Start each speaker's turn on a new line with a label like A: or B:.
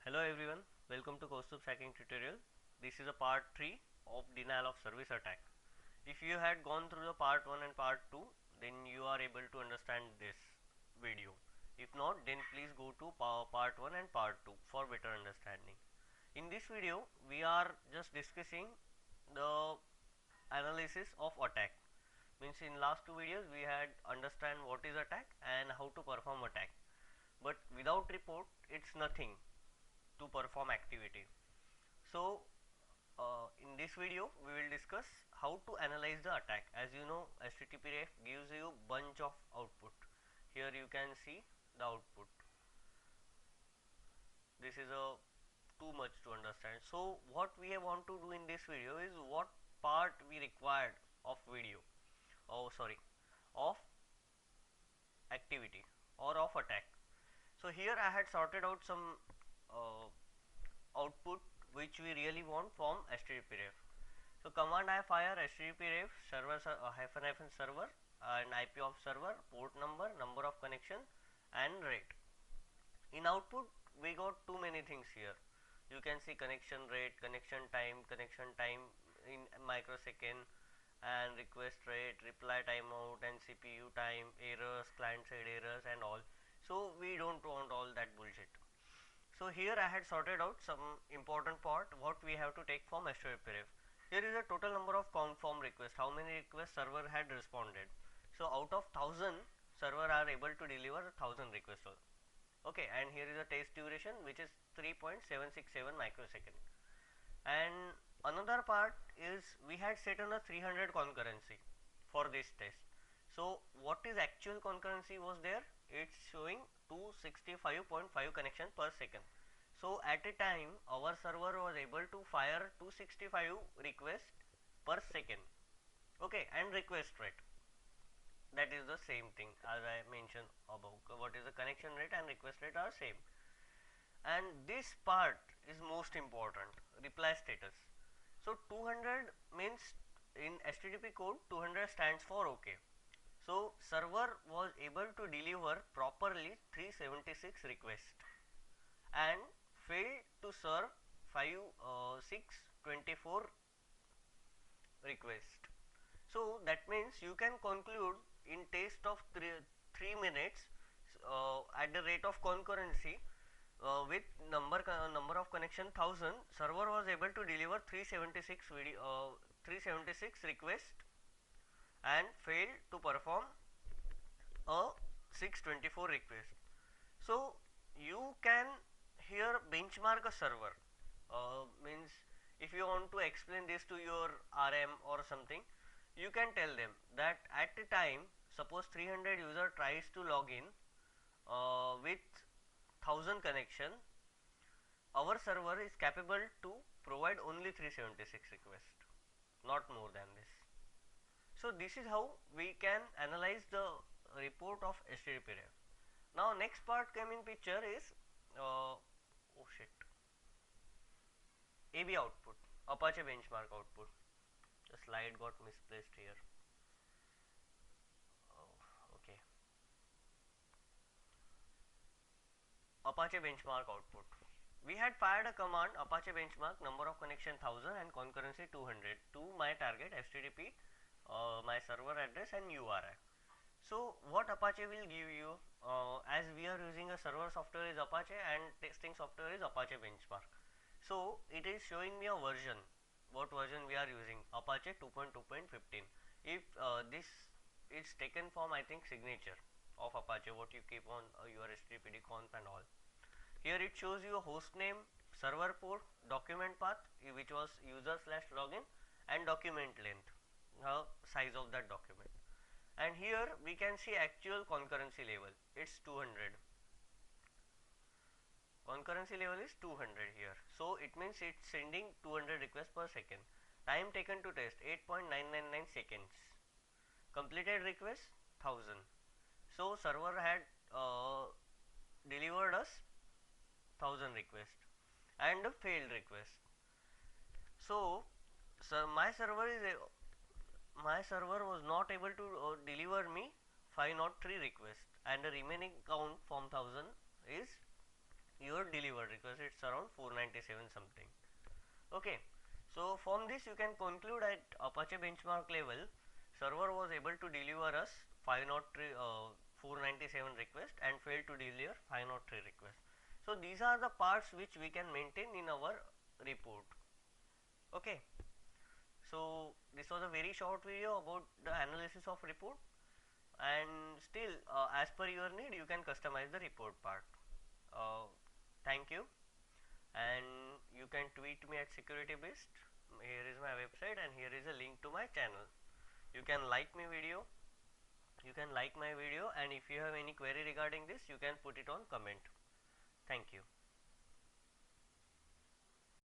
A: Hello everyone, welcome to Kaustubh's hacking tutorial. This is a part 3 of denial of service attack. If you had gone through the part 1 and part 2, then you are able to understand this video. If not, then please go to part 1 and part 2 for better understanding. In this video, we are just discussing the analysis of attack. Means in last two videos we had understand what is attack and how to perform attack. But without report, it's nothing to perform activity. So in this video we will discuss how to analyze the attack. As you know, HTTPref gives you bunch of output. Here you can see the output. This is a too much to understand. So what we want to do in this video is what part we required of video, of activity or of attack. So here I had sorted out some uh, output which we really want from HTTPref. So command I fire HTTPref server hyphen server and IP of server, port number, number of connection and rate. In output we got too many things here. You can see connection rate, connection time in microsecond, and request rate, reply timeout and CPU time, errors, client side errors and all. So we don't want all that bullshit. So here I had sorted out some important part what we have to take from HTTPref. Here is a total number of conform requests, how many requests server had responded. So out of 1000, server are able to deliver 1000 requests. Okay, and here is a test duration which is 3.767 microsecond. And another part is we had set on a 300 concurrency for this test. So what is actual concurrency was there? It's showing 265.5 connection per second. So at a time our server was able to fire 265 requests per second. Okay, and request rate, that is the same thing as I mentioned above. What is the connection rate and request rate are same. And this part is most important, reply status. So 200 means in HTTP code 200 stands for OK. So server was able to deliver properly 376 requests and failed to serve 624 requests. So that means you can conclude in test of 3 minutes at the rate of concurrency with number of connection 1000, server was able to deliver 376 requests and failed to perform a 624 request. So you can here benchmark a server, means if you want to explain this to your RM or something, you can tell them that at a time suppose 300 user tries to log in with 1000 connection, our server is capable to provide only 376 requests, not more than this. So this is how we can analyze the report of HTTPref. Now next part came in picture is oh shit, AB output, Apache benchmark output. The slide got misplaced here. Oh, okay. Apache benchmark output. We had fired a command Apache benchmark number of connection 1000 and concurrency 200 to my target HTTP, my server address and URI. So what Apache will give you, as we are using a server software is Apache and testing software is Apache benchmark. So it is showing me a version, what version we are using, Apache 2.2.15. If this is taken from I think signature of Apache, what you keep on your HTTPD conf and all. Here it shows you a host name, server port, document path which was user slash login and document length, size of that document. And here we can see actual concurrency level, it's 200. Concurrency level is 200 here. So it means it's sending 200 requests per second. Time taken to test 8.999 seconds. Completed request 1000. So server had delivered us 1000 requests and a failed request. So my server was not able to deliver me 503 requests and the remaining count from 1000 is your not delivered because it's around 497 something. Okay, so from this you can conclude at Apache benchmark level, server was able to deliver us 503 497 request and failed to deliver 503 request. So these are the parts which we can maintain in our report. Okay, so this was a very short video about the analysis of report, and still as per your need you can customize the report part. uh, Thank you, and you can tweet me at securitybeast. Here is my website and here is a link to my channel. You can like my video, and if you have any query regarding this you can put it on comment. Thank you.